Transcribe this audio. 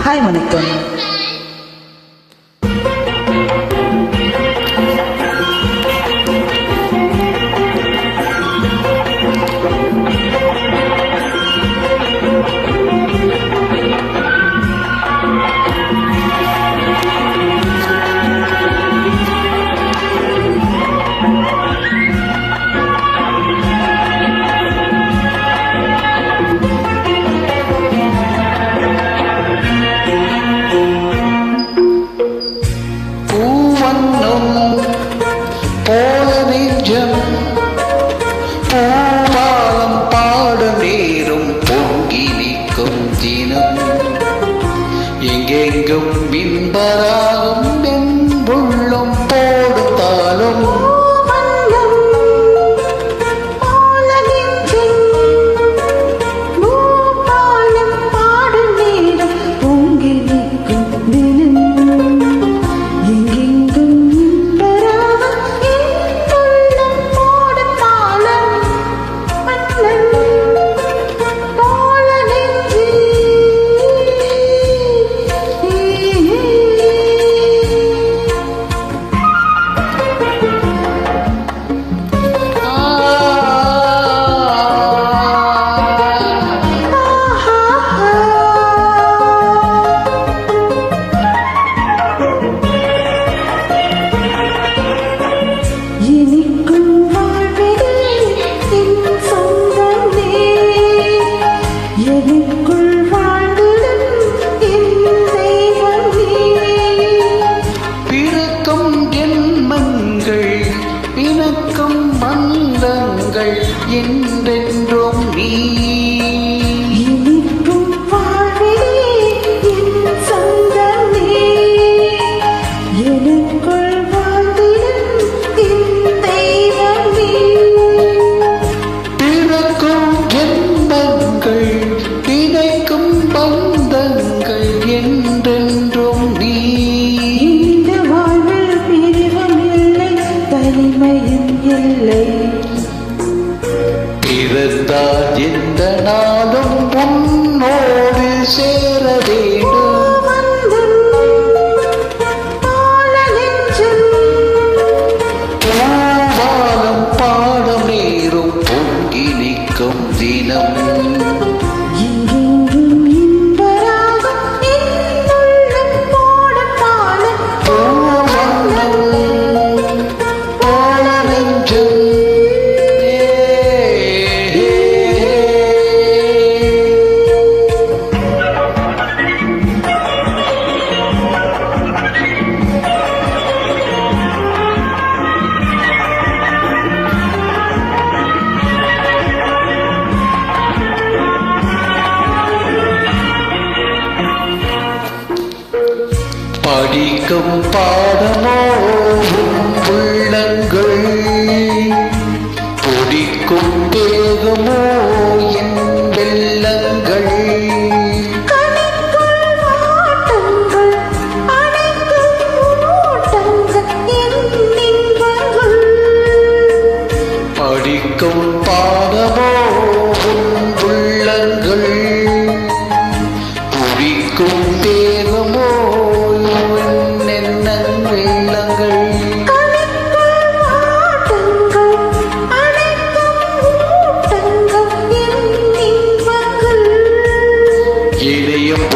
Hi வணக்கம். பூவாலம் பாட நேரும் பொங்கி நிற்கும் தினம் எங்கெங்கும் பின்பராகும் என்புள்ளும் போடுத்தாலும் இணக்கும் மந்தங்கள் என்றென்றும் நீ இனிக்கும் வாழ்விலே என் சொந்தமே எனக்குள் வாழ்ந்திடும் என் தெய்வமே பிறக்கும் ஜென்மங்கள் இணைக்கும் பந்தங்கள் என்றென்றும் நீ இந்த வாழ்வில் பிரிவும் இல்லை தனிமையும் இல்லை பிறந்தால் எந்த நாளும் உன்னோடு சேர வேண்டும் பூவாலம் பாடம் நேரும் பொங்கி நிற்கும் தினம் படிக்கும் பாடமோ உள்ளங்கள் பொடிக்கும் தேகமோ என் வெள்ளங்கள் படிக்கும் பாடமோ உள்ளங்கள் பொடிக்கும் தேகமோ இணையும்